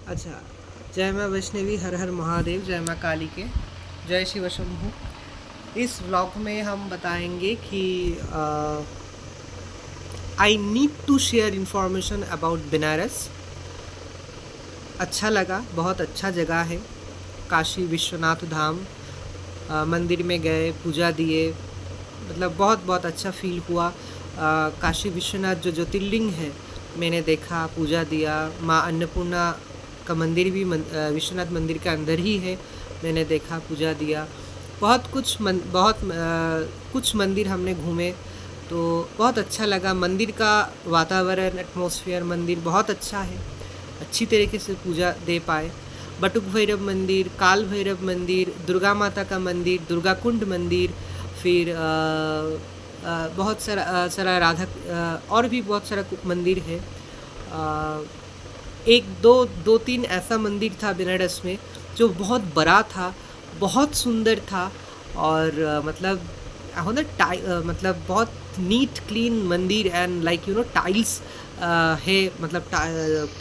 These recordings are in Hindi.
अच्छा, जय माँ वैष्णवी, हर हर महादेव, जय माँ काली के, जय शिव शंभू। इस व्लॉग में हम बताएंगे कि I need to share information about Banaras. अच्छा लगा, बहुत अच्छा जगह है। काशी विश्वनाथ धाम मंदिर में गए, पूजा दिए, मतलब बहुत बहुत अच्छा फील हुआ। काशी विश्वनाथ जो ज्योतिर्लिंग है मैंने देखा, पूजा दिया। माँ अन्नपूर्णा का मंदिर भी विश्वनाथ मंदिर के अंदर ही है, मैंने देखा, पूजा दिया। कुछ मंदिर हमने घूमे, तो बहुत अच्छा लगा। मंदिर का वातावरण, एटमॉस्फेयर मंदिर बहुत अच्छा है, अच्छी तरीके से पूजा दे पाए। बटुक भैरव मंदिर, काल भैरव मंदिर, दुर्गा माता का मंदिर, दुर्गा कुंड मंदिर, फिर बहुत सारा और भी बहुत सारा मंदिर है। एक दो दो तीन ऐसा मंदिर था बनारस में जो बहुत बड़ा था, बहुत सुंदर था। और मतलब बहुत नीट क्लीन मंदिर, एंड लाइक टाइल्स है, मतलब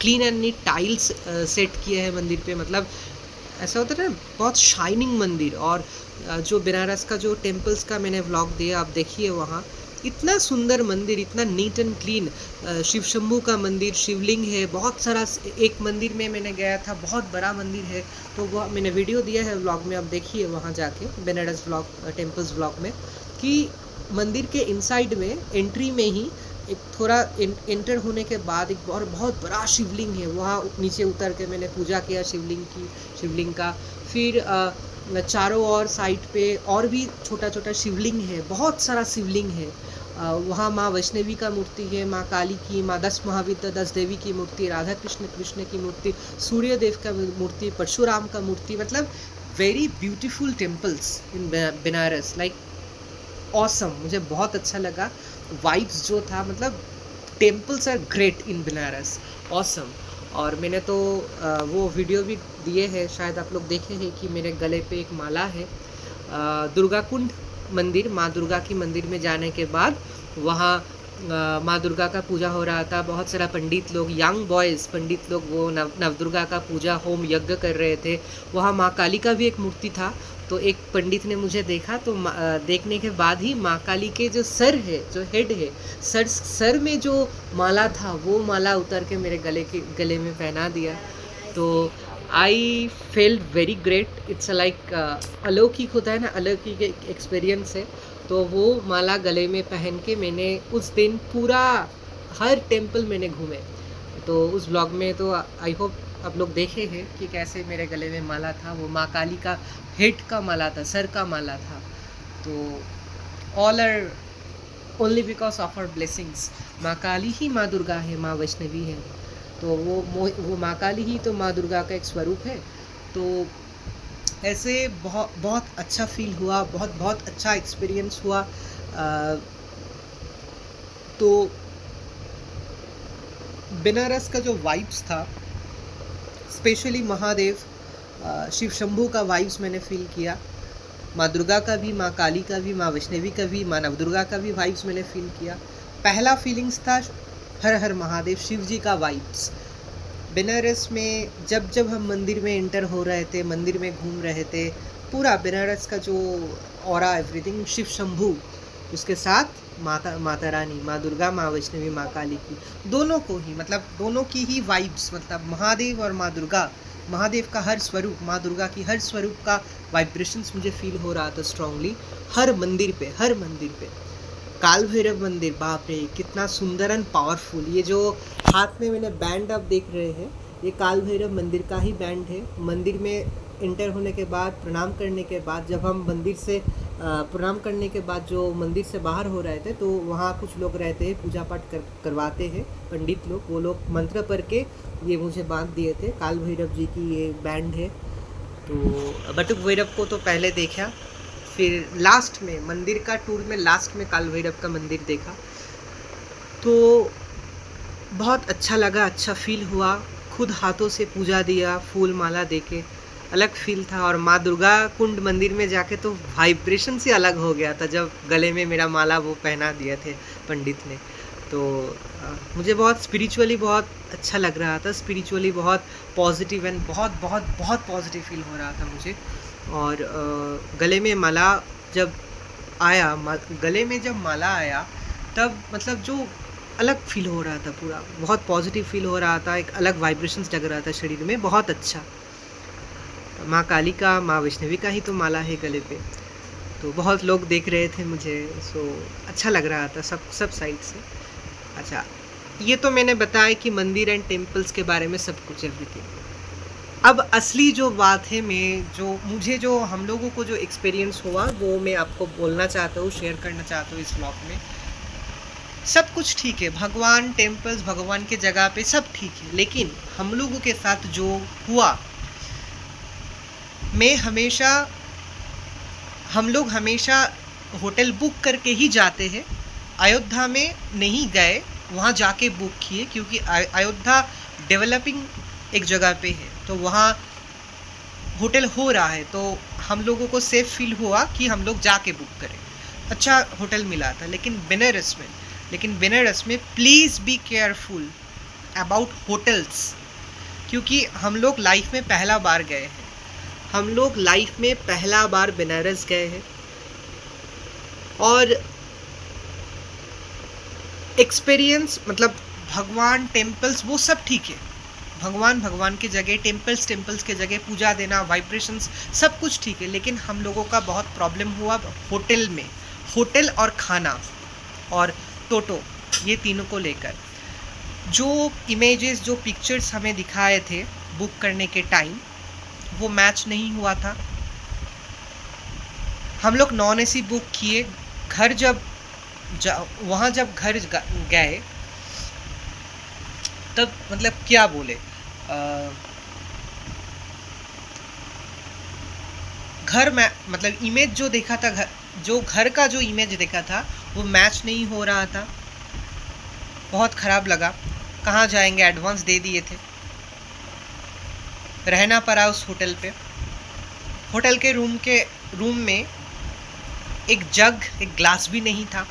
clean and neat tiles set किए हैं मंदिर पे। मतलब ऐसा होता है ना, बहुत शाइनिंग मंदिर। और जो बनारस का जो टेम्पल्स का मैंने व्लॉग दिया, आप देखिए वहाँ इतना सुंदर मंदिर, इतना neat and clean. Shiv Shambhu का मंदिर, शिवलिंग है बहुत सारा। एक मंदिर में मैंने गया था, बहुत बड़ा मंदिर है, तो वो मैंने वीडियो दिया है व्लॉग में, आप देखिए वहाँ जाके बनारस व्लॉग, टेम्पल्स व्लॉग में, कि मंदिर के इनसाइड में एंट्री में ही एक थोड़ा एंटर होने के बाद एक बहुत बड़ा शिवलिंग है। वहाँ नीचे उतर के मैंने पूजा किया शिवलिंग का। फिर चारों ओर साइड पे और भी छोटा छोटा शिवलिंग है, बहुत सारा शिवलिंग है। वहाँ माँ वैष्णवी का मूर्ति है, माँ काली की, माँ 10 महाविद्या 10 देवी की मूर्ति, राधा कृष्ण की मूर्ति, सूर्य देव का मूर्ति, परशुराम का मूर्ति। मतलब very beautiful temples in Banaras, like awesome. मुझे बहुत अच्छा लगा, वाइब्स जो था, मतलब temples are great in Banaras, awesome. और मैंने तो वो वीडियो भी दिए हैं, शायद आप लोग देखे हैं, कि मेरे गले पे एक माला है। दुर्गा कुंड मंदिर, माँ दुर्गा की मंदिर में जाने के बाद वहाँ माँ दुर्गा का पूजा हो रहा था। बहुत सारा पंडित लोग, यंग बॉयज़ पंडित लोग, वो नवदुर्गा का पूजा होम यज्ञ कर रहे थे। वहाँ माँ काली का भी एक मूर्ति था। तो एक पंडित ने मुझे देखा, तो देखने के बाद ही माँ काली के जो सर है, जो हेड है, सर में जो माला था, वो माला उतर के मेरे गले में पहना दिया। तो I felt very great. It's like अलौकिक होता है ना, अलौकिक एक्सपीरियंस है। तो वो माला गले में पहन के मैंने उस दिन पूरा हर टेम्पल मैंने घूमे। तो उस ब्लॉग में तो आई होप आप लोग देखे हैं कि कैसे मेरे गले में माला था। वो माँ काली का हेड का माला था, सर का माला था। तो all are only because of our blessings. माँ काली ही माँ दुर्गा है, माँ वैष्णवी है। तो वो माँ काली ही तो माँ दुर्गा का एक स्वरूप है। तो ऐसे बहुत बहुत अच्छा फील हुआ, बहुत बहुत अच्छा एक्सपीरियंस हुआ। तो बनारस का जो वाइब्स था, स्पेशली महादेव, शिव शंभू का वाइब्स मैंने फील किया। माँ दुर्गा का भी, माँ काली का भी, माँ वैष्णवी का भी, माँ नवदुर्गा का भी वाइब्स मैंने फील किया। पहला फीलिंग्स था हर हर महादेव, शिव जी का वाइब्स। बनारस में जब जब हम मंदिर में एंटर हो रहे थे, मंदिर में घूम रहे थे, पूरा बनारस का जो ऑरा, एवरीथिंग शिव शंभू, उसके साथ माता रानी, माँ दुर्गा, माँ वैष्णवी, माँ काली की, दोनों को ही, मतलब दोनों की ही वाइब्स, मतलब महादेव और माँ दुर्गा, महादेव का हर स्वरूप, माँ दुर्गा की हर स्वरूप का वाइब्रेशंस मुझे फील हो रहा था स्ट्रांगली, हर मंदिर पे, हर मंदिर पे। काल भैरव मंदिर, बाप रे कितना सुंदर एंड पावरफुल। ये जो हाथ में मैंने बैंड आप देख रहे हैं, ये काल भैरव मंदिर का ही बैंड है। मंदिर में एंटर होने के बाद, प्रणाम करने के बाद, जब हम मंदिर से प्रणाम करने के बाद जो मंदिर से बाहर हो रहे थे, तो वहाँ कुछ लोग रहते हैं, पूजा पाठ करवाते हैं पंडित लोग। वो लोग मंत्र पढ़ के ये मुझे बांध दिए थे। काल भैरव जी की ये बैंड है। तो बटुक भैरव को तो पहले देखा, फिर लास्ट में मंदिर का टूर में लास्ट में काल भैरव का मंदिर देखा। तो बहुत अच्छा लगा, अच्छा फील हुआ। खुद हाथों से पूजा दिया, फूल माला देके, अलग फील था। और माँ दुर्गा कुंड मंदिर में जाके तो वाइब्रेशन से अलग हो गया था, जब गले में मेरा माला वो पहना दिए थे पंडित ने। तो मुझे बहुत स्पिरिचुअली बहुत अच्छा लग रहा था, स्पिरिचुअली बहुत पॉजिटिव एंड बहुत बहुत बहुत पॉजिटिव फील हो रहा था मुझे। और गले में माला जब आया, गले में जब माला आया तब मतलब जो अलग फील हो रहा था, पूरा बहुत पॉजिटिव फील हो रहा था, एक अलग वाइब्रेशंस जग रहा था शरीर में, बहुत अच्छा। माँ काली का, माँ वैष्णवी का ही तो माला है गले पे, तो बहुत लोग देख रहे थे मुझे, सो अच्छा लग रहा था सब साइड से। अच्छा, ये तो मैंने बताया कि मंदिर एंड टेम्पल्स के बारे में सब कुछ, एवरीथिंग। अब असली जो बात है, मुझे जो हम लोगों को जो एक्सपीरियंस हुआ वो मैं आपको बोलना चाहता हूँ, शेयर करना चाहता हूँ इस ब्लॉग में। सब कुछ ठीक है, भगवान, टेम्पल्स, भगवान के जगह पे सब ठीक है, लेकिन हम लोगों के साथ जो हुआ, हम लोग हमेशा होटल बुक करके ही जाते हैं। अयोध्या में नहीं गए, वहाँ जाके बुक किए, क्योंकि अयोध्या डेवलपिंग एक जगह पे है, तो वहाँ होटल हो रहा है, तो हम लोगों को सेफ फील हुआ कि हम लोग जाके बुक करें। अच्छा होटल मिला था। लेकिन बनारस में please be careful about hotels, क्योंकि हम लोग लाइफ में पहला बार गए हैं, हम लोग लाइफ में पहला बार बनारस गए हैं, और एक्सपीरियंस मतलब भगवान, टेम्पल्स वो सब ठीक है, भगवान की जगह, टेम्पल्स के जगह पूजा देना, वाइब्रेशंस सब कुछ ठीक है, लेकिन हम लोगों का बहुत प्रॉब्लम हुआ होटल में, होटल और खाना और टोटो, ये तीनों को लेकर। जो इमेजेस, जो पिक्चर्स हमें दिखाए थे बुक करने के टाइम, वो मैच नहीं हुआ था। हम लोग नॉन एसी बुक किए, घर जब वहाँ जब घर गए तब मतलब क्या बोले, घर में मतलब इमेज जो देखा था, घर का जो इमेज देखा था वो मैच नहीं हो रहा था, बहुत ख़राब लगा। कहाँ जाएंगे, एडवांस दे दिए थे, रहना पड़ा उस होटल पे। होटल के रूम में एक ग्लास भी नहीं था।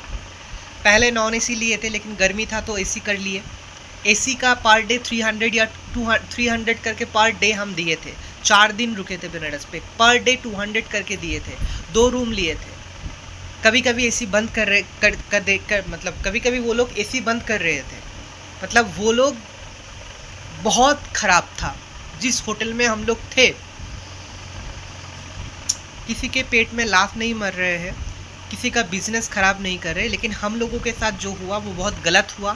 पहले नॉन एसी लिए थे, लेकिन गर्मी था तो एसी कर लिए। एसी का पर डे 300 या 300 करके पर डे हम दिए थे। 4 दिन रुके थे बनारस पे, पर डे 200 करके दिए थे। 2 रूम लिए थे। कभी कभी एसी बंद मतलब कभी कभी वो लोग एसी बंद कर रहे थे, मतलब वो लोग बहुत ख़राब था जिस होटल में हम लोग थे। किसी के पेट में लाफ नहीं मर रहे हैं, किसी का बिजनेस ख़राब नहीं कर रहे, लेकिन हम लोगों के साथ जो हुआ वो बहुत गलत हुआ।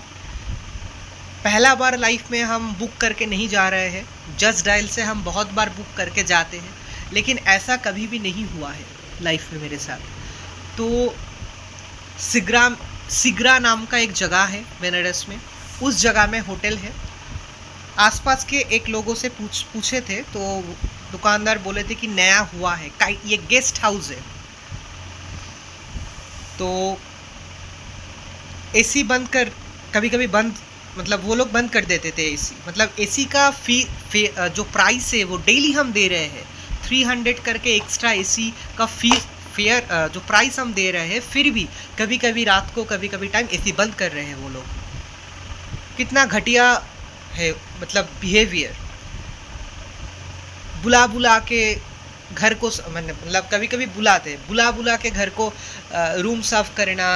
पहला बार लाइफ में हम बुक करके नहीं जा रहे हैं, जस्ट डायल से हम बहुत बार बुक करके जाते हैं, लेकिन ऐसा कभी भी नहीं हुआ है लाइफ में मेरे साथ। तो सिगरा नाम का एक जगह है बनारस में, उस जगह में होटल है। आसपास के एक लोगों से पूछे थे, तो दुकानदार बोले थे कि नया हुआ है, ये गेस्ट हाउस है। तो एसी बंद कर, कभी कभी बंद, मतलब वो लोग बंद कर देते थे एसी, मतलब एसी का जो प्राइस है वो डेली हम दे रहे हैं, 300 करके एक्स्ट्रा एसी का फेयर जो प्राइस हम दे रहे हैं, फिर भी कभी कभी रात को, कभी कभी टाइम एसी बंद कर रहे हैं वो लोग। कितना घटिया है मतलब बिहेवियर। बुला के घर को, मतलब कभी कभी बुला के घर को रूम साफ करना,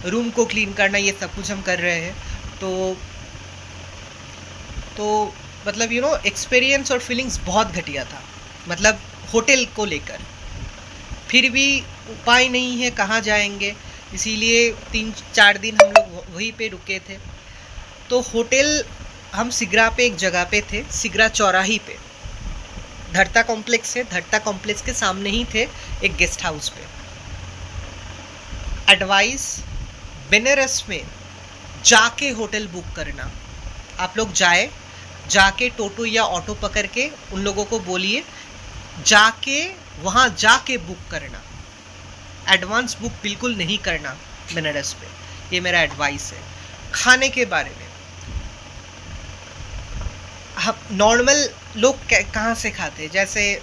रूम को क्लीन करना, ये सब कुछ हम कर रहे हैं। तो मतलब एक्सपीरियंस और फीलिंग्स बहुत घटिया था, मतलब होटल को लेकर। फिर भी उपाय नहीं है, कहाँ जाएंगे, इसीलिए 3-4 दिन हम लोग वहीं पे रुके थे। तो होटल हम सिगरा पे एक जगह पे थे, सिगरा चौराही पे, धरता कॉम्प्लेक्स है, धरता कॉम्प्लेक्स के सामने ही थे एक गेस्ट हाउस पे। एडवाइस, बनारस में जाके होटल बुक करना। आप लोग जाके टोटो या ऑटो पकड़ के उन लोगों को बोलिए वहाँ जाके बुक करना, एडवांस बुक बिल्कुल नहीं करना बनारस पे, ये मेरा एडवाइस है। खाने के बारे में, हम नॉर्मल लोग कहाँ से खाते हैं, जैसे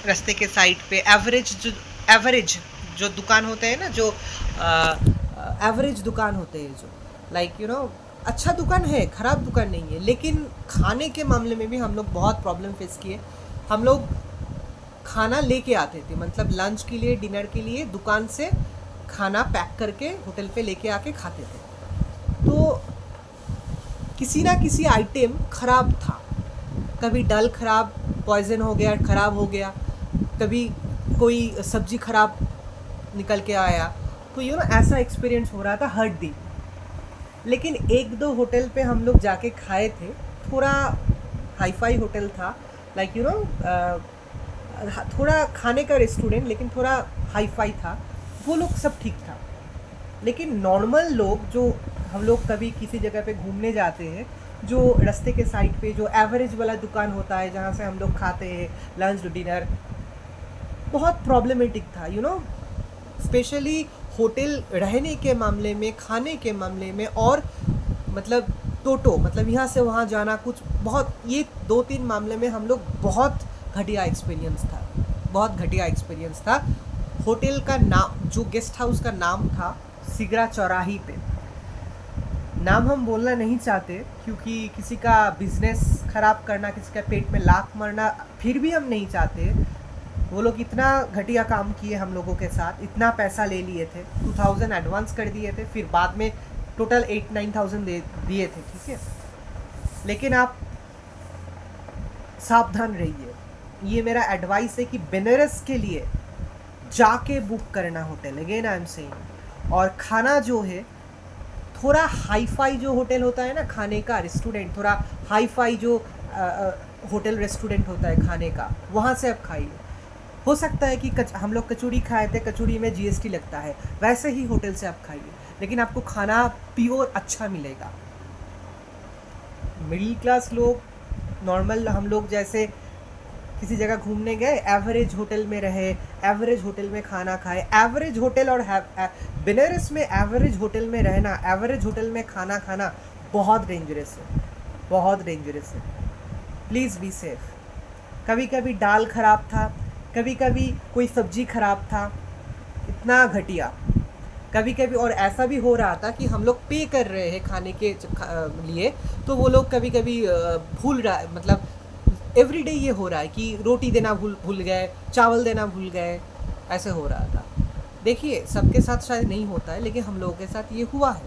रास्ते के साइड पे एवरेज जो दुकान होते हैं ना, जो एवरेज दुकान होते हैं, जो लाइक अच्छा दुकान है, ख़राब दुकान नहीं है, लेकिन खाने के मामले में भी हम लोग बहुत प्रॉब्लम फेस किए। हम लोग खाना लेके आते थे, मतलब लंच के लिए, डिनर के लिए दुकान से खाना पैक करके होटल पे लेके आके खाते थे। तो किसी ना किसी आइटम ख़राब था, कभी दाल ख़राब, पॉइज़न हो गया, ख़राब हो गया, कभी कोई सब्ज़ी ख़राब निकल के आया। तो ऐसा एक्सपीरियंस हो रहा था हर दिन। लेकिन एक दो होटल पे हम लोग जाके खाए थे, थोड़ा हाई फाई होटल था, लाइक थोड़ा खाने का रेस्टोरेंट, लेकिन थोड़ा हाई फाई था, वो लोग सब ठीक था। लेकिन नॉर्मल लोग, जो हम लोग कभी किसी जगह पे घूमने जाते हैं, जो रास्ते के साइड पे जो एवरेज वाला दुकान होता है जहाँ से हम लोग खाते हैं लंच डिनर, बहुत प्रॉब्लमेटिक था। स्पेशली होटल रहने के मामले में, खाने के मामले में, और मतलब टोटो, मतलब यहाँ से वहाँ जाना, कुछ बहुत, ये 2-3 मामले में हम लोग बहुत घटिया एक्सपीरियंस था, बहुत घटिया एक्सपीरियंस था। होटल का नाम, जो गेस्ट हाउस का नाम था, सिगरा चौराही पे, नाम हम बोलना नहीं चाहते क्योंकि किसी का बिजनेस ख़राब करना, किसी का पेट में लात मारना फिर भी हम नहीं चाहते। वो लोग इतना घटिया काम किए हम लोगों के साथ, इतना पैसा ले लिए थे, 2000 एडवांस कर दिए थे, फिर बाद में टोटल 8-9,000 दिए थे, ठीक है। लेकिन आप सावधान रहिए, ये मेरा एडवाइस है कि बेनारस के लिए जाके बुक करना hotel, again I am saying. और खाना जो है, थोड़ा हाई फाई जो होटल होता है ना खाने का, रेस्टोरेंट, थोड़ा हाई फाई जो होटल रेस्टोरेंट होता है खाने का, वहाँ से आप खाइए। हो सकता है कि हम लोग कचौड़ी खाए थे, कचौड़ी में जीएसटी लगता है, वैसे ही होटल से आप खाइए, लेकिन आपको खाना प्योर अच्छा मिलेगा। मिडिल क्लास लोग, नॉर्मल हम लोग जैसे किसी जगह घूमने गए, एवरेज होटल में रहे, एवरेज होटल में खाना खाए, एवरेज होटल, और बनारस में एवरेज होटल में रहना, एवरेज होटल में खाना खाना बहुत डेंजरस है, बहुत डेंजरस है। Please be safe. कभी कभी दाल ख़राब था, कभी कभी कोई सब्ज़ी ख़राब था, इतना घटिया। कभी कभी और ऐसा भी हो रहा था कि हम लोग पे कर रहे हैं खाने के लिए, तो वो लोग कभी कभी भूल रहा है, मतलब एवरीडे ये हो रहा है कि रोटी देना भूल गए, चावल देना भूल गए, ऐसे हो रहा था। देखिए, सबके साथ शायद नहीं होता है, लेकिन हम लोगों के साथ ये हुआ है।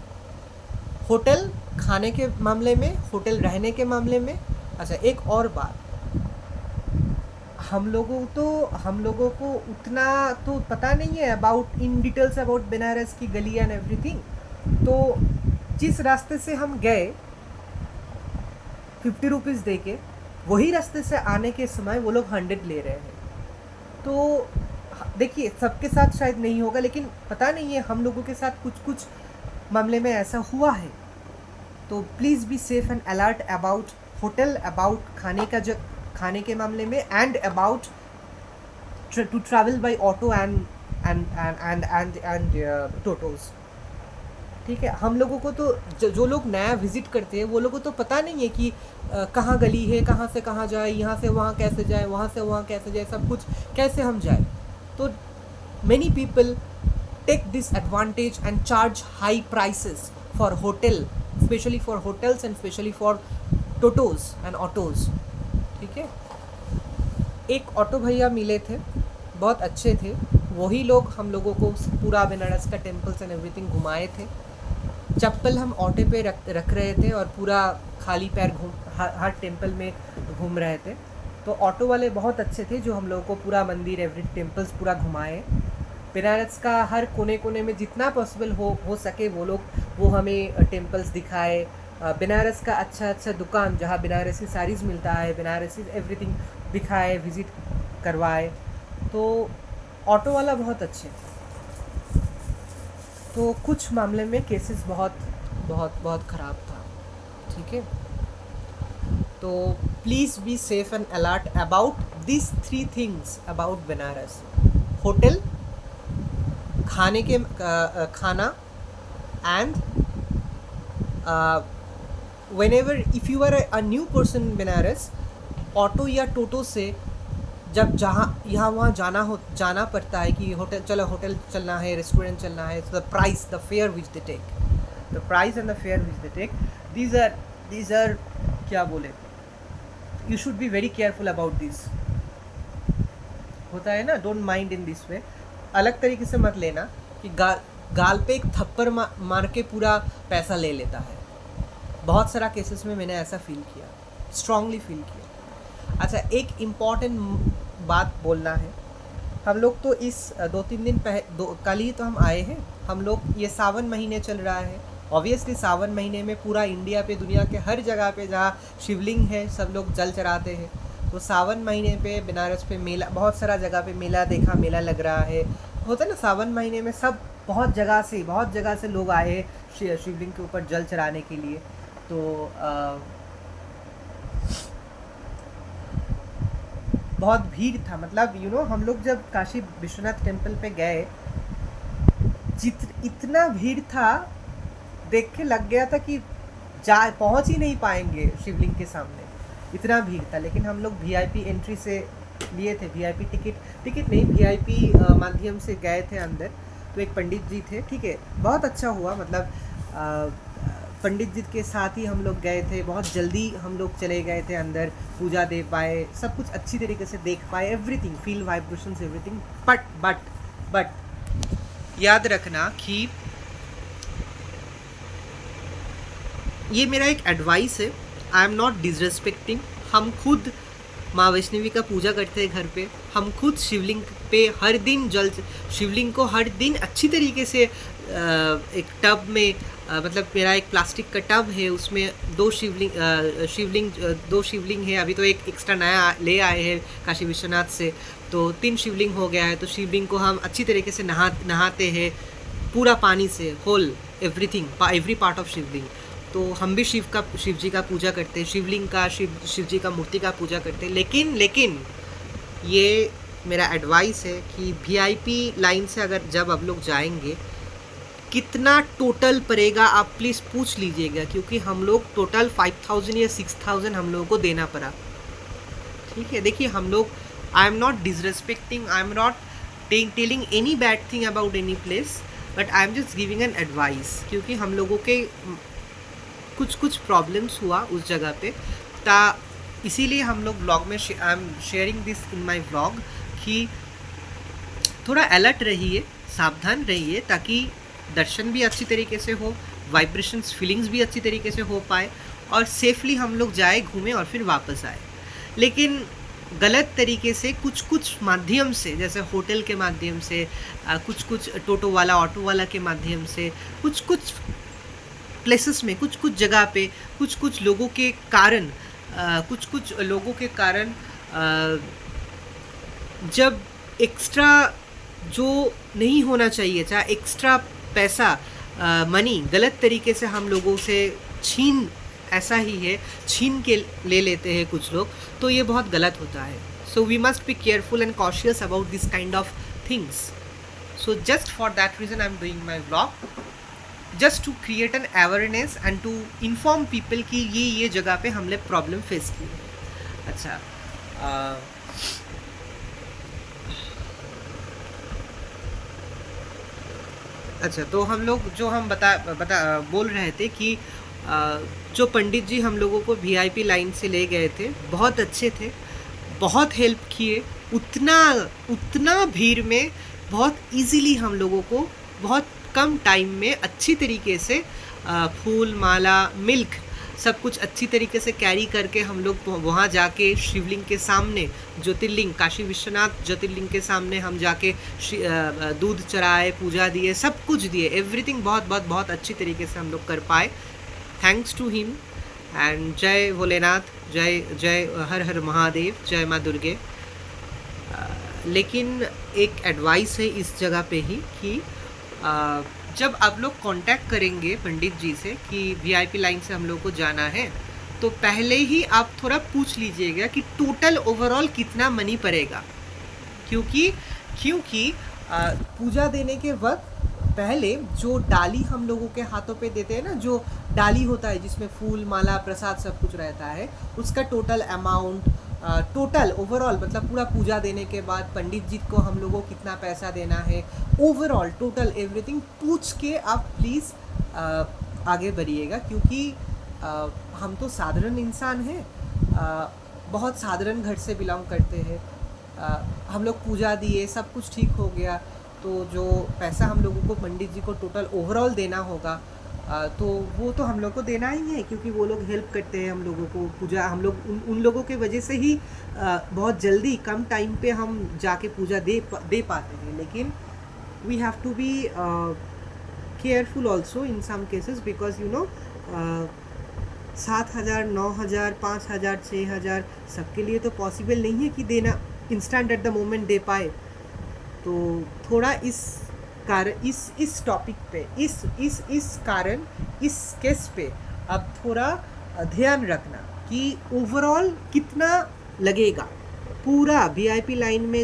होटल खाने के मामले में, होटल रहने के मामले में। अच्छा, एक और बात, हम लोगों को उतना तो पता नहीं है about, in details about Banaras की गली एंड एवरीथिंग। तो जिस रास्ते से हम गए 50 रुपीज़ दे के, वही रास्ते से आने के समय वो लोग 100 ले रहे हैं। तो देखिए, सबके साथ शायद नहीं होगा, लेकिन पता नहीं है, हम लोगों के साथ कुछ कुछ मामले में ऐसा हुआ है। तो please be safe and alert about hotel, about खाने के मामले में, and about to travel by auto and totos. ठीक है, हम लोगों को तो जो लोग नया विज़िट करते हैं, वो लोगों को तो पता नहीं है कि कहाँ गली है, कहाँ से कहाँ जाए, यहाँ से वहाँ कैसे जाए, वहाँ से वहाँ कैसे जाए, सब कुछ कैसे हम जाए। तो many people take this advantage and charge high prices for hotel, especially for hotels and especially for totos and autos। ठीक है, एक ऑटो भैया मिले थे, बहुत अच्छे थे, वही लोग हम लोगों को पूरा बनारस का टेम्पल्स एंड एवरीथिंग घुमाए थे। चप्पल हम ऑटो पे रख रहे थे और पूरा खाली पैर हर टेम्पल में घूम रहे थे। तो ऑटो वाले बहुत अच्छे थे, जो हम लोगों को पूरा मंदिर, एवरी टेम्पल्स पूरा घुमाए। बनारस का हर कोने कोने में जितना पॉसिबल हो सके वो हमें टेम्पल्स दिखाए। बनारस का अच्छा दुकान जहाँ बनारसी साड़ीज़ मिलता है, बनारसी एवरीथिंग दिखाए, विज़िट करवाए। तो ऑटो वाला बहुत अच्छे। तो कुछ मामले में केसेस बहुत ख़राब था। ठीक है, तो please be safe and alert about this 3 things about Banaras: hotel, खाना, and whenever if you are a new person in Banaras, auto या टोटो से जब यहाँ वहाँ जाना पड़ता है कि होटल चलना है, रेस्टोरेंट चलना है, the price and the fare which they take, these are क्या बोले, you should be very careful about this. होता है ना, don't mind in this way, अलग तरीके से मत लेना कि गाल पे एक थप्पड़ मार के पूरा पैसा ले लेता है। बहुत सारा केसेस में मैंने ऐसा फील किया, स्ट्रांगली फील किया। अच्छा, एक इम्पॉर्टेंट बात बोलना है, हम लोग तो इस 2-3 दिन कल ही तो हम आए हैं। हम लोग, ये सावन महीने चल रहा है, ऑब्वियसली सावन महीने में पूरा इंडिया पे, दुनिया के हर जगह पे जहाँ शिवलिंग है सब लोग जल चढ़ाते हैं। तो सावन महीने पे बनारस पे मेला, बहुत सारा जगह पे मेला देखा, मेला लग रहा है। होता है ना, सावन महीने में सब बहुत जगह से लोग आए हैं शिवलिंग के ऊपर जल चढ़ाने के लिए। तो बहुत भीड़ था, मतलब हम लोग जब काशी विश्वनाथ टेम्पल पे गए, इतना भीड़ था, देख के लग गया था कि पहुंच ही नहीं पाएंगे शिवलिंग के सामने, इतना भीड़ था। लेकिन हम लोग वीआईपी एंट्री से लिए थे, वीआईपी टिकट नहीं, वीआईपी माध्यम से गए थे अंदर। तो एक पंडित जी थे, ठीक है, बहुत अच्छा हुआ, मतलब पंडित जी के साथ ही हम लोग गए थे, बहुत जल्दी हम लोग चले गए थे अंदर, पूजा दे पाए, सब कुछ अच्छी तरीके से देख पाए, everything, feel vibrations everything. But याद रखना कि ये मेरा एक एडवाइस है, आई एम नॉट डिसरेस्पेक्टिंग। हम खुद माँ वैष्णवी का पूजा करते हैं घर पे, हम खुद शिवलिंग पे हर दिन शिवलिंग को हर दिन अच्छी तरीके से एक टब में, मतलब मेरा एक प्लास्टिक का टब है, उसमें दो शिवलिंग है। अभी तो एक एक्स्ट्रा नया ले आए हैं काशी विश्वनाथ से, तो 3 शिवलिंग हो गया है। तो शिवलिंग को हम अच्छी तरीके से नहाते हैं पूरा पानी से, whole everything, every part of Shivling. तो हम भी शिव जी का पूजा करते हैं, शिवलिंग का, शिव जी का मूर्ति का पूजा करते हैं। लेकिन ये मेरा एडवाइस है कि वीआईपी लाइन से अगर जब आप लोग जाएंगे, कितना टोटल पड़ेगा आप प्लीज़ पूछ लीजिएगा, क्योंकि हम लोग टोटल 5000 या 6000 हम लोगों को देना पड़ा, ठीक है। देखिए, हम लोग, I am not disrespecting, I am not telling any bad thing about any place, but I am just giving an advice, क्योंकि हम लोगों के कुछ प्रॉब्लम्स हुआ उस जगह पे, इसीलिए हम लोग व्लॉग में, I am sharing this in my vlog, कि थोड़ा अलर्ट रहिए, सावधान रहिए, ताकि दर्शन भी अच्छी तरीके से हो, वाइब्रेशंस, फीलिंग्स भी अच्छी तरीके से हो पाए, और सेफली हम लोग जाए, घूमें और फिर वापस आए। लेकिन गलत तरीके से कुछ माध्यम से, जैसे होटल के माध्यम से, कुछ टोटो वाला, ऑटो वाला के माध्यम से, कुछ प्लेसेस में, कुछ जगह पे, कुछ लोगों के कारण, जब एक्स्ट्रा जो नहीं होना चाहिए, चाहे एक्स्ट्रा पैसा, मनी गलत तरीके से हम लोगों से ऐसा ही है, छीन के ले लेते हैं कुछ लोग, तो ये बहुत गलत होता है। So we must be careful and cautious about this kind of things. So just for that reason I am doing my vlog, just to create an awareness and to inform people कि ये जगह पे हमने प्रॉब्लम फेस की है। अच्छा, तो हम लोग जो हम बोल रहे थे कि जो पंडित जी हम लोगों को वीआईपी लाइन से ले गए थे, बहुत अच्छे थे, बहुत हेल्प किए, उतना भीड़ में बहुत इजीली हम लोगों को बहुत कम टाइम में अच्छी तरीके से फूल, माला, मिल्क, सब कुछ अच्छी तरीके से कैरी करके हम लोग वहाँ जाके शिवलिंग के सामने, ज्योतिर्लिंग, काशी विश्वनाथ ज्योतिर्लिंग के सामने हम जाके दूध चढ़ाए, पूजा दिए, सब कुछ दिए, एवरीथिंग बहुत अच्छी तरीके से हम लोग कर पाए, थैंक्स टू हिम। एंड जय भोलेनाथ, जय हर हर महादेव, जय माँ दुर्गे। लेकिन एक एडवाइस है इस जगह पे ही कि जब आप लोग कांटेक्ट करेंगे पंडित जी से कि वीआईपी लाइन से हम लोग को जाना है, तो पहले ही आप थोड़ा पूछ लीजिएगा कि टोटल ओवरऑल कितना मनी पड़ेगा, क्योंकि पूजा देने के वक्त पहले जो डाली हम लोगों के हाथों पे देते हैं ना, जो डाली होता है जिसमें फूल, माला, प्रसाद सब कुछ रहता है, उसका टोटल अमाउंट, टोटल ओवरऑल, मतलब पूरा पूजा देने के बाद पंडित जी को हम लोगों को कितना पैसा देना है, ओवरऑल टोटल एवरीथिंग पूछ के आप प्लीज़ आगे बढ़िएगा, क्योंकि हम तो साधारण इंसान हैं, बहुत साधारण घर से बिलोंग करते हैं। हम लोग पूजा दिए, सब कुछ ठीक हो गया, तो जो पैसा हम लोगों को पंडित जी को टोटल ओवरऑल देना होगा, तो वो तो हम लोग को देना ही है, क्योंकि वो लोग हेल्प करते हैं हम लोगों को पूजा। हम लोग उन लोगों के वजह से ही बहुत जल्दी कम टाइम पे हम जाके पूजा दे पाते हैं। लेकिन we have to be careful also in some cases, because 7,000, 9,000, 5,000, 6,000 सबके लिए तो पॉसिबल नहीं है कि देना इंस्टेंट एट द मोमेंट दे पाए। तो थोड़ा इस टॉपिक पे, इस कारण, इस केस पे अब थोड़ा ध्यान रखना कि ओवरऑल कितना लगेगा। पूरा वीआईपी लाइन में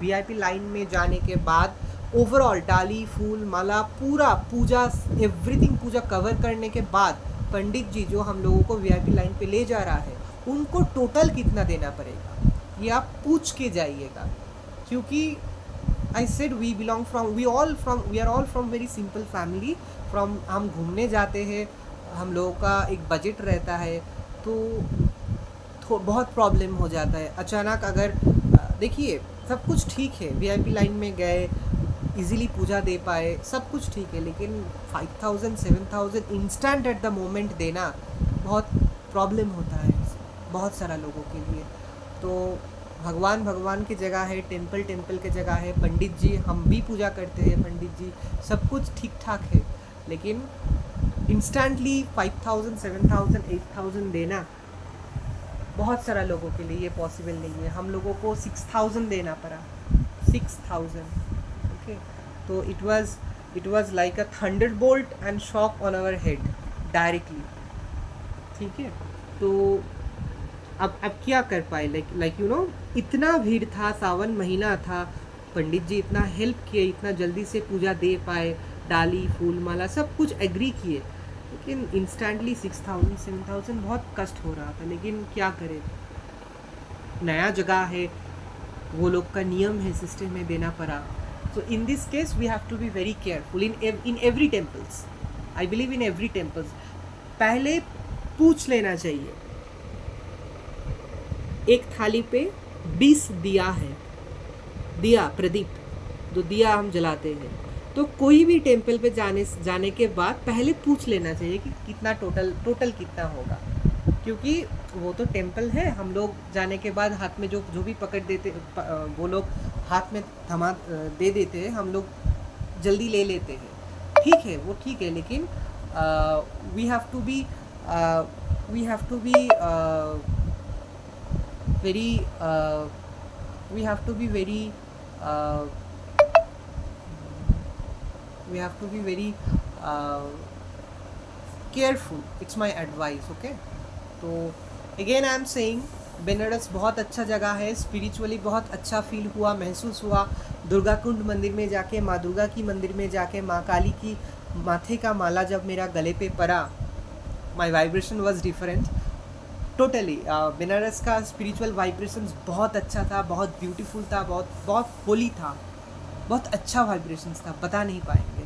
वीआईपी लाइन में जाने के बाद ओवरऑल डाली, फूल, माला, पूरा पूजा, एवरीथिंग पूजा कवर करने के बाद पंडित जी जो हम लोगों को वीआईपी लाइन पे ले जा रहा है, उनको टोटल कितना देना पड़ेगा ये आप पूछ के जाइएगा। क्योंकि I said we are all from very simple family. हम घूमने जाते हैं, हम लोगों का एक बजट रहता है, तो बहुत प्रॉब्लम हो जाता है अचानक। अगर देखिए सब कुछ ठीक है, वीआईपी लाइन में गए, इजीली पूजा दे पाए, सब कुछ ठीक है, लेकिन 5,000 7,000 इंस्टेंट एट द मोमेंट देना बहुत प्रॉब्लम होता है बहुत सारा लोगों के लिए। तो भगवान की जगह है, टेम्पल की जगह है, पंडित जी हम भी पूजा करते हैं, पंडित जी सब कुछ ठीक ठाक है, लेकिन इंस्टेंटली 5,000 7,000 8,000 देना बहुत सारा लोगों के लिए ये पॉसिबल नहीं है। हम लोगों को 6,000 देना पड़ा, 6,000। ओके, तो it was like a thunderbolt and shock on our head directly. ठीक है, तो अब क्या कर पाए, लाइक इतना भीड़ था, सावन महीना था, पंडित जी इतना हेल्प किए, इतना जल्दी से पूजा दे पाए, डाली, फूल, माला सब कुछ एग्री किए, लेकिन इंस्टेंटली 6,000 7,000 बहुत कष्ट हो रहा था। लेकिन क्या करें, नया जगह है, वो लोग का नियम है, सिस्टम में देना पड़ा। So in this case we have to be very careful in every temples. I believe in every temples पहले पूछ लेना चाहिए। एक थाली पे 20 दिया है, दिया प्रदीप, जो दिया हम जलाते हैं, तो कोई भी टेम्पल पे जाने के बाद पहले पूछ लेना चाहिए कि कितना टोटल कितना होगा। क्योंकि वो तो टेम्पल है, हम लोग जाने के बाद हाथ में जो भी पकड़ देते, वो लोग हाथ में थमा दे देते हैं, हम लोग जल्दी ले लेते हैं। ठीक है, वो ठीक है, लेकिन we have to be very careful. It's my advice. Okay, तो again I am saying Banaras बहुत अच्छा जगह है, स्पिरिचुअली बहुत अच्छा फील हुआ, महसूस हुआ। दुर्गा कुंड मंदिर में जाके, माँ दुर्गा की मंदिर में जाके, माँ काली की माथे का माला जब मेरा गले पे पड़ा, my vibration was different totally. Banaras का स्पिरिचुअल वाइब्रेशंस बहुत अच्छा था, बहुत ब्यूटीफुल था, बहुत होली था, बहुत अच्छा वाइब्रेशंस था, बता नहीं पाएंगे।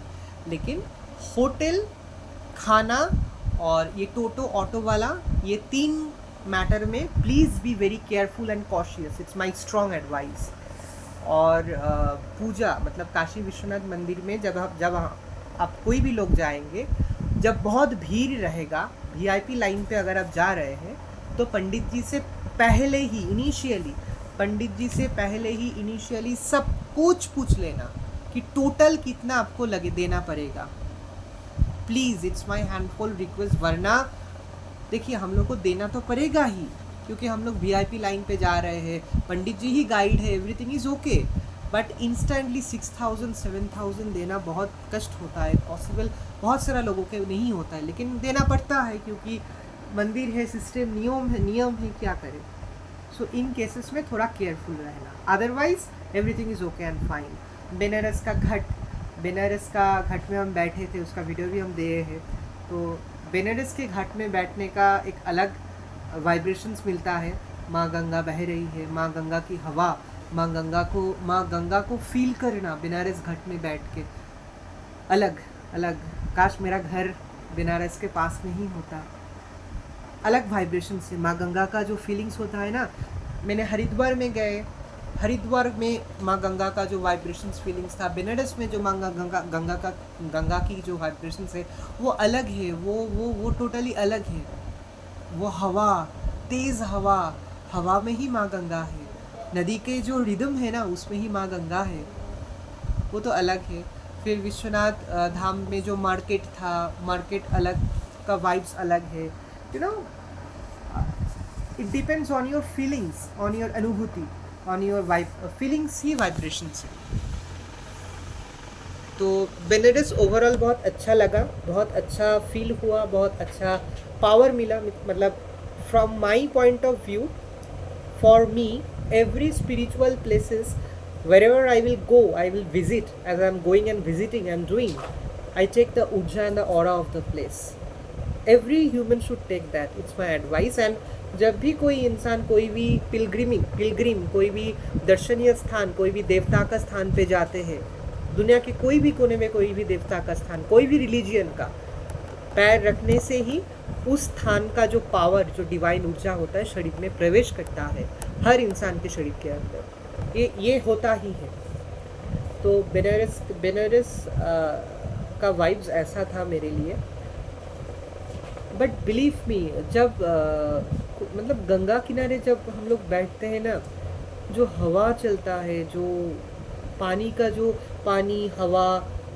लेकिन होटल, खाना और ये टोटो ऑटो वाला, ये 3 मैटर में please be very careful and cautious. It's my strong advice. और पूजा मतलब काशी विश्वनाथ मंदिर में जब आप कोई भी लोग जाएंगे, जब बहुत भीड़ रहेगा, वीआईपी लाइन पे अगर आप जा रहे हैं, तो पंडित जी से पहले ही इनिशियली सब कुछ पूछ लेना कि टोटल कितना आपको देना पड़ेगा। Please, it's my handful request. वरना देखिए हम लोग को देना तो पड़ेगा ही, क्योंकि हम लोग वीआईपी लाइन पे जा रहे हैं, पंडित जी ही गाइड है, everything is okay, but instantly 6,000 7,000 देना बहुत कष्ट होता है, पॉसिबल बहुत सारा लोगों के नहीं होता है, लेकिन देना पड़ता है क्योंकि मंदिर है, सिस्टम, नियम है, क्या करें। सो इन केसेस में थोड़ा केयरफुल रहना, otherwise everything is okay and fine. Banaras का घाट में हम बैठे थे, उसका वीडियो भी हम दिए हैं। तो बनारस के घाट में बैठने का एक अलग वाइब्रेशंस मिलता है। माँ गंगा बह रही है, माँ गंगा की हवा, माँ गंगा को फील करना बनारस घाट में बैठ के अलग। काश मेरा घर बनारस के पास में ही होता, अलग वाइब्रेशन से माँ गंगा का जो फीलिंग्स होता है ना। मैंने हरिद्वार में गए, हरिद्वार में माँ गंगा का जो वाइब्रेशंस फीलिंग्स था, बनारस में जो माँ गंगा की जो वाइब्रेशंस है वो अलग है, वो टोटली अलग है। वो हवा, तेज़ हवा, हवा में ही माँ गंगा है, नदी के जो रिदम है ना उसमें ही माँ गंगा है, वो तो अलग है। फिर विश्वनाथ धाम में जो मार्केट था, मार्केट अलग का वाइब्स अलग है, you know. It depends on your feelings, on your anubhuti, on your feelings ही वाइब्रेशंस है। तो बनारस ओवरऑल बहुत अच्छा लगा, बहुत अच्छा फील हुआ, बहुत अच्छा पावर मिला। मतलब from my point of view, for me every spiritual places wherever I will go, I will visit, as I am going and visiting and doing, I take the urja and the aura of the place. Every human should take that, it's my advice. And जब भी कोई इंसान कोई भी पिलग्रिम कोई भी दर्शनीय स्थान, कोई भी देवता का स्थान पे जाते हैं, दुनिया के कोई भी कोने में कोई भी देवता का स्थान, कोई भी रिलीजियन का, पैर रखने से ही उस स्थान का जो पावर, जो डिवाइन ऊर्जा होता है शरीर में प्रवेश करता है, हर इंसान के शरीर के अंदर। ये होता ही है। तो बनारस का वाइब्स ऐसा था मेरे लिए। बट बिलीव मी, जब मतलब गंगा किनारे जब हम लोग बैठते हैं ना, जो हवा चलता है, जो पानी का जो हवा,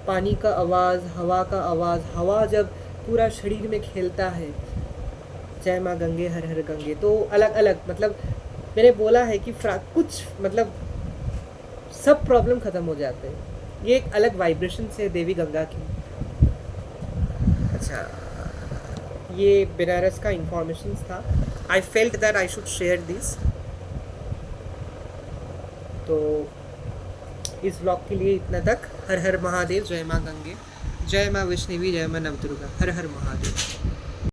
पानी का आवाज़, हवा का आवाज़, हवा जब पूरा शरीर में खेलता है, जय माँ गंगे हर हर गंगे, तो अलग अलग, मतलब मैंने बोला है कि कुछ मतलब सब प्रॉब्लम ख़त्म हो जाते हैं। ये एक अलग वाइब्रेशन से देवी गंगा की। अच्छा, ये बनारस का इंफॉर्मेशन था। I felt that I should share this. तो इस ब्लॉग के लिए इतना तक। हर हर महादेव, जय माँ गंगे, जय माँ वैष्णवी, जय माँ नवदुर्गा, हर हर महादेव।